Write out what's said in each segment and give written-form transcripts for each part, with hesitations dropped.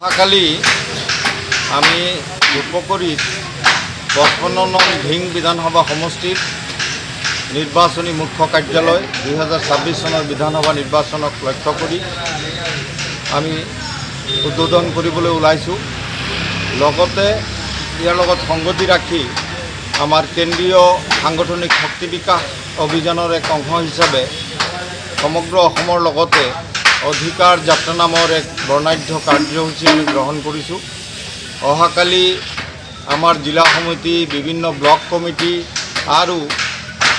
কালি আমি উপকৰিত 55 নং ঢিং বিধানসভা সমষ্টিৰ নিৰ্বাচনী মুখ্য কাৰ্যালয় 2026 চনৰ বিধানসভা নিৰ্বাচনক লক্ষ্য কৰি আমি উদ্বোধন কৰিবলৈ ওলাইছোঁ। লগতে ইয়াৰ লগত সংগতি ৰাখি আমাৰ কেন্দ্ৰীয় সাংগঠনিক শক্তি বিকাশ অভিযানৰ এক অংশ হিচাপে সমগ্ৰ অসমৰ লগতে অধিকাৰ যাত্ৰা নামৰ এক বৰ্ণাঢ্য কাৰ্যসূচী আমি গ্ৰহণ কৰিছোঁ। অহাকালি আমাৰ জিলা সমিতি, বিভিন্ন ব্লক কমিটি আৰু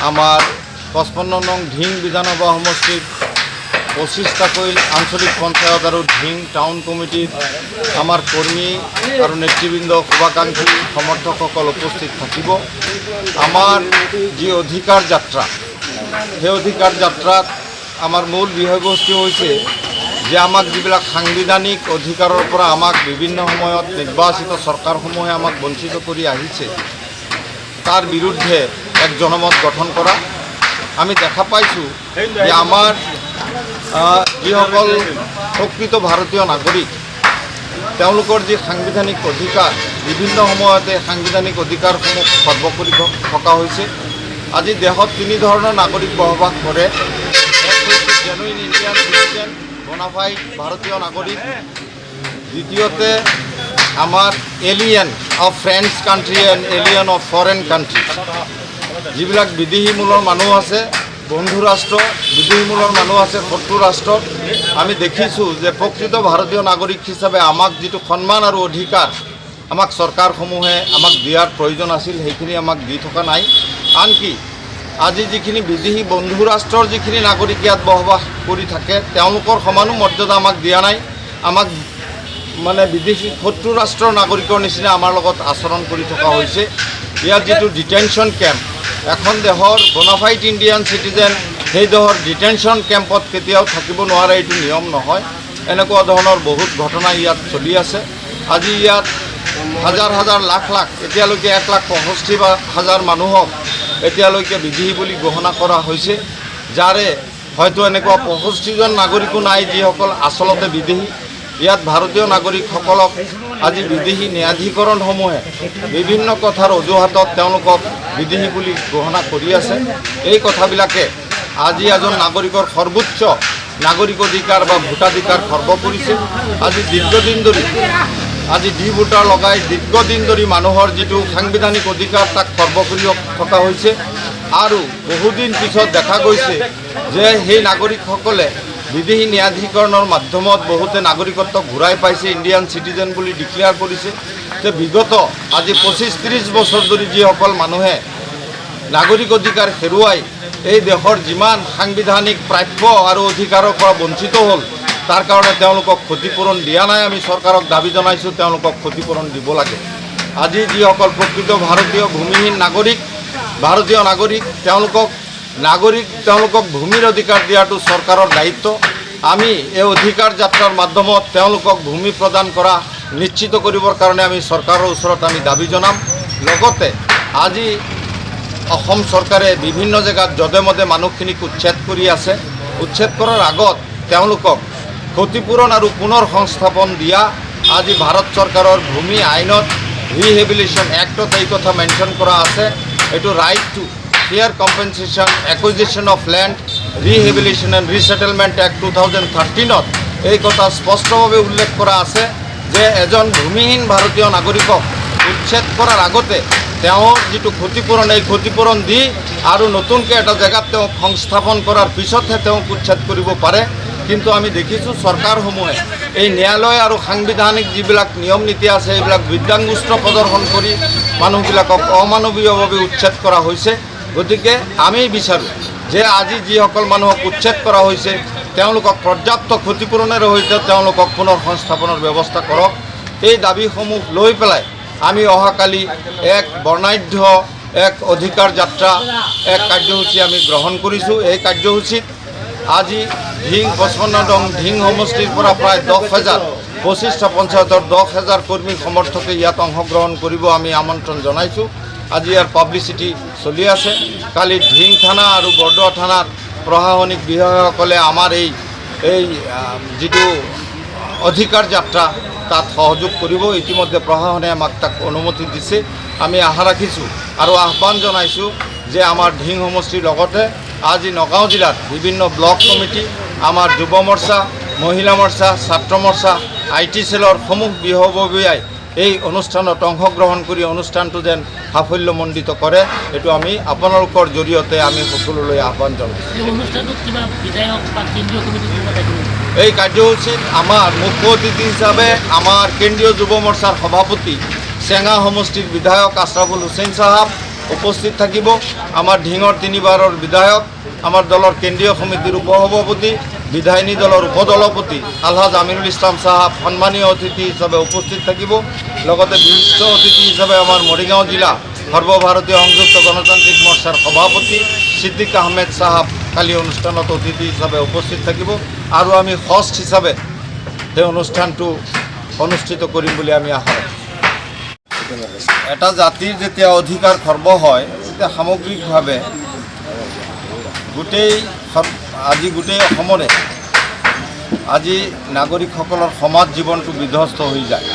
আমাৰ 55 নং ঢিং বিধানসভা সমষ্টিৰ 25টাকৈ আঞ্চলিক পঞ্চায়ত আৰু ঢিং টাউন কমিটিৰ আমাৰ কৰ্মী আৰু নেতৃবৃন্দ, শুভাকাংক্ষী সমৰ্থকসকল উপস্থিত থাকিব। আমাৰ যি অধিকাৰ যাত্ৰা, সেই অধিকাৰ যাত্ৰাত আমাৰ মূল বিষয়বস্তু হৈছে যে আমাক যিবিলাক সাংবিধানিক অধিকাৰৰ পৰা আমাক বিভিন্ন সময়ত নিৰ্বাচিত চৰকাৰসমূহে আমাক বঞ্চিত কৰি আহিছে, তাৰ বিৰুদ্ধে এক জনমত গঠন কৰা। আমি দেখা পাইছোঁ যে আমাৰ যিসকল প্ৰকৃত ভাৰতীয় নাগৰিক, তেওঁলোকৰ যি সাংবিধানিক অধিকাৰ, বিভিন্ন সময়তে সাংবিধানিক অধিকাৰসমূহ খৰ্ব কৰি থকা হৈছে। আজি দেশত তিনি ধৰণৰ নাগৰিক বসবাস কৰে। এক হৈছে জেনুইন ইণ্ডিয়ান চিটিজেন, বনাফাইড ভাৰতীয় নাগৰিক। দ্বিতীয়তে আমাৰ alien of French country and alien of foreign country, যিবিলাক বিদেশী মূলৰ মানুহ আছে বন্ধু ৰাষ্ট্ৰ, বিদেশী মূলৰ মানুহ আছে শত্ৰু ৰাষ্ট্ৰত। আমি দেখিছোঁ যে প্ৰকৃত ভাৰতীয় নাগৰিক হিচাপে আমাক যিটো সন্মান আৰু অধিকাৰ আমাক চৰকাৰসমূহে আমাক দিয়াৰ প্ৰয়োজন আছিল, সেইখিনি আমাক দি থকা নাই। আনকি আজি যিখিনি বিদেশী বন্ধু ৰাষ্ট্ৰৰ যিখিনি নাগৰিক ইয়াত বসবাস কৰি থাকে, তেওঁলোকৰ সমানো মৰ্যাদা আমাক দিয়া নাই। আমাক মানে বিদেশী শত্ৰু ৰাষ্ট্ৰৰ নাগৰিকৰ নিচিনা আমাৰ লগত আচৰণ কৰি থকা হৈছে। ইয়াত যিটো ডিটেনশ্যন কেম্প, এখন দেশৰ বনাফাইড ইণ্ডিয়ান চিটিজেন সেই দেশৰ ডিটেনশ্যন কেম্পত কেতিয়াও থাকিব নোৱাৰে, এইটো নিয়ম নহয়। এনেকুৱা ধৰণৰ বহুত ঘটনা ইয়াত চলি আছে। আজি ইয়াত হাজাৰ হাজাৰ লাখ লাখ, এতিয়ালৈকে 1,65,000 মানুহক এতিয়ালৈকে বিদেশী বুলি ঘোষণা কৰা হৈছে, যাৰে হয়তো এনেকুৱা 65জন নাগৰিকো নাই যিসকল আচলতে বিদেশী। ইয়াত ভাৰতীয় নাগৰিকসকলক আজি বিদেশী ন্যায়াধিকৰণসমূহে বিভিন্ন কথাৰ অজুহাতত তেওঁলোকক বিদেশী বুলি ঘোষণা কৰি আছে। এই কথাবিলাকে আজি এজন নাগৰিকৰ সৰ্বোচ্চ নাগৰিক অধিকাৰ বা ভোটাধিকাৰ খৰ্ব কৰিছে। আজি দীৰ্ঘদিন ধৰি ডি ভোটাৰ লগাই দীৰ্ঘদিন ধৰি মানুহৰ যিটো সাংবিধানিক অধিকাৰ তাক খৰ্ব কৰি থকা হৈছে। আৰু বহুদিন পিছত দেখা গৈছে যে সেই নাগৰিকসকলে বিদেশী ন্যায়াধিকৰণৰ মাধ্যমত বহুতে নাগৰিকত্ব ঘূৰাই পাইছে, ইণ্ডিয়ান চিটিজেন বুলি ডিক্লেয়াৰ কৰিছে। যে বিগত আজি 25-30 বছৰ ধৰি যিসকল মানুহে নাগৰিক অধিকাৰ হেৰুৱাই এই দেশৰ যিমান সাংবিধানিক প্ৰাপ্য আৰু অধিকাৰৰ পৰা বঞ্চিত হ'ল, তাৰ কাৰণে তেওঁলোকক ক্ষতিপূৰণ দিয়া নাই। আমি চৰকাৰক দাবী জনাইছোঁ তেওঁলোকক ক্ষতিপূৰণ দিব লাগে। আজি যিসকল প্ৰকৃত ভাৰতীয় ভূমিহীন নাগৰিক, ভাৰতীয় নাগৰিক, তেওঁলোকক ভূমিৰ অধিকাৰ দিয়াটো চৰকাৰৰ দায়িত্ব। আমি এই অধিকাৰ যাত্ৰাৰ মাধ্যমত তেওঁলোকক ভূমি প্ৰদান কৰা নিশ্চিত কৰিবৰ কাৰণে আমি চৰকাৰৰ ওচৰত আমি দাবী জনাম। লগতে আজি অসম চৰকাৰে বিভিন্ন জেগাত যধে মধে মানুহখিনিক উচ্ছেদ কৰি আছে। উচ্ছেদ কৰাৰ আগত তেওঁলোকক ক্ষতিপূৰণ আৰু পুনৰ সংস্থাপন দিয়া। আজি ভাৰত চৰকাৰৰ ভূমি আইনত ৰিহেবিলিটেশ্যন এক্টত এই কথা মেনশ্যন কৰা আছে। এইটো right to fair compensation acquisition of land rehabilitation and resettlement act 2013ত এই কথা স্পষ্টভাৱে উল্লেখ কৰা আছে যে এজন ভূমিহীন ভাৰতীয় নাগৰিকক উচ্ছেদ কৰাৰ আগতে তেওঁৰ যিটো ক্ষতিপূৰণ, এই ক্ষতিপূৰণ দি আৰু নতুনকৈ এটা জেগাত তেওঁক সংস্থাপন কৰাৰ পিছতহে তেওঁক উচ্ছেদ কৰিব পাৰে। কিন্তু আমি দেখিছোঁ চৰকাৰসমূহে এই ন্যায়ালয় আৰু সাংবিধানিক যিবিলাক নিয়ম নীতি আছে এইবিলাক বিদ্যাংগুষ্ঠ প্ৰদৰ্শন কৰি মানুহবিলাকক অমানৱীয়ভাৱে উচ্ছেদ কৰা হৈছে। গতিকে আমি বিচাৰোঁ যে আজি যিসকল মানুহক উচ্ছেদ কৰা হৈছে তেওঁলোকক পৰ্যাপ্ত ক্ষতিপূৰণৰ সৈতে তেওঁলোকক পুনৰ সংস্থাপনৰ ব্যৱস্থা কৰক। এই দাবীসমূহ লৈ পেলাই আমি অহাকালি এক বৰ্ণাঢ্য এক অধিকাৰ যাত্ৰা, এক কাৰ্যসূচী আমি গ্ৰহণ কৰিছোঁ। এই কাৰ্যসূচীত আজি ঢিং 55 নং ঢিং সমষ্টিৰ পৰা প্ৰায় 10,000, 25টা পঞ্চায়তৰ 10,000 কৰ্মী সমৰ্থকে ইয়াত অংশগ্ৰহণ কৰিব আমি আমন্ত্ৰণ জনাইছোঁ। আজি ইয়াৰ পাব্লিচিটি চলি আছে। কালি ঢিং থানা আৰু বৰদোৱা থানাৰ প্ৰশাসনিক বিষয়াসকলে আমাৰ এই যিটো অধিকাৰ যাত্ৰা তাত সহযোগ কৰিব। ইতিমধ্যে প্ৰশাসনে আমাক তাক অনুমতি দিছে। আমি আশা ৰাখিছোঁ আৰু আহ্বান জনাইছোঁ যে আমাৰ ধিং সমষ্টিৰ লগতে আজি নগাঁও জিলাত বিভিন্ন ব্লক কমিটি, আমাৰ যুৱ মৰ্চা, মহিলা মৰ্চা, ছাত্ৰ মৰ্চা, IT চেলৰ সমূহ বিহববীয়াই এই অনুষ্ঠানত অংশগ্ৰহণ কৰি অনুষ্ঠানটো যেন সাফল্যমণ্ডিত কৰে, এইটো আমি আপোনালোকৰ জৰিয়তে আমি সকলোলৈ আহ্বান জনাইছোঁ। এই কাৰ্যসূচীত আমাৰ মুখ্য অতিথি হিচাপে আমাৰ কেন্দ্ৰীয় যুৱ মৰ্চাৰ সভাপতি চেঙা সমষ্টিৰ বিধায়ক আশ্ৰাফুল হুছেইন চাহাব উপস্থিত থাকিব। আমাৰ ধিঙৰ 3বাৰৰ বিধায়ক, আমাৰ দলৰ কেন্দ্ৰীয় সমিতিৰ উপসভাপতি, বিধায়িনী দলৰ উপদলপতি আলহাজ আমিৰুল ইছলাম চাহাব সন্মানীয় অতিথি হিচাপে উপস্থিত থাকিব। লগতে বিশিষ্ট অতিথি হিচাপে আমাৰ মৰিগাঁও জিলা সৰ্বভাৰতীয় সংযুক্ত গণতান্ত্ৰিক মৰ্চাৰ সভাপতি ছিদ্দিক আহমেদ চাহাব কালি অনুষ্ঠানত অতিথি হিচাপে উপস্থিত থাকিব আৰু আমি হোষ্ট হিচাপে এই অনুষ্ঠানটো অনুষ্ঠিত কৰিম বুলি আমি আশা ৰাখিছোঁ। এটা জাতিৰ যেতিয়া অধিকাৰ খৰ্ব হয়, তেতিয়া সামগ্ৰিকভাৱে আজি গোটেই অসমৰে আজি নাগৰিকসকলৰ সমাজ জীৱনটো বিধ্বস্ত হৈ যায়।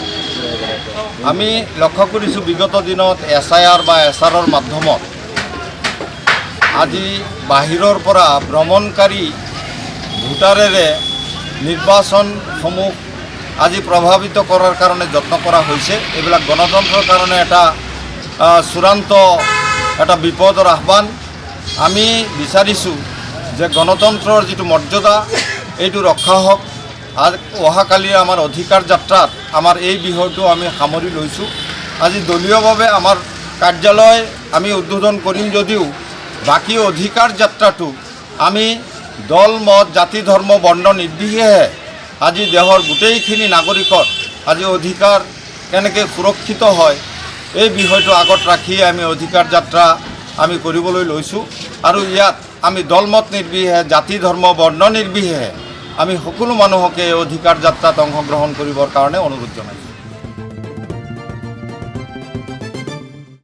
আমি লক্ষ্য কৰিছোঁ বিগত দিনত SIR বা SRৰ মাধ্যমত আজি বাহিৰৰ পৰা ভ্ৰমণকাৰী ভোটাৰেৰে নিৰ্বাচনসমূহ আজি প্ৰভাৱিত কৰাৰ কাৰণে যত্ন কৰা হৈছে। এইবিলাক গণতন্ত্ৰৰ কাৰণে এটা চূড়ান্ত এটা বিপদৰ আহ্বান। আমি বিচাৰিছোঁ যে গণতন্ত্ৰৰ যিটো মৰ্যাদা এইটো ৰক্ষা হওক। অহাকালিৰ আমাৰ অধিকাৰ যাত্ৰাত আমাৰ এই বিষয়টো আমি সামৰি লৈছোঁ। আজি দলীয়ভাৱে আমাৰ কাৰ্যালয় আমি উদ্বোধন কৰিম যদিও বাকী অধিকাৰ যাত্ৰাটো আমি দল মত জাতি ধৰ্ম বৰ্ণ নিৰ্বিশেষে আজি দেশৰ গোটেইখিনি নাগৰিকৰ আজি অধিকাৰ কেনেকৈ সুৰক্ষিত হয় এই বিষয়টো আগত ৰাখি আমি অধিকাৰ যাত্ৰা আমি কৰিবলৈ লৈছোঁ। আৰু ইয়াত আমি দলমত নিৰ্বিশেষে জাতি ধৰ্ম বৰ্ণ নিৰ্বিশেষে আমি সকলো মানুহকে অধিকাৰ যাত্ৰাত অংশগ্ৰহণ কৰিবৰ কাৰণে অনুৰোধ জনাইছোঁ।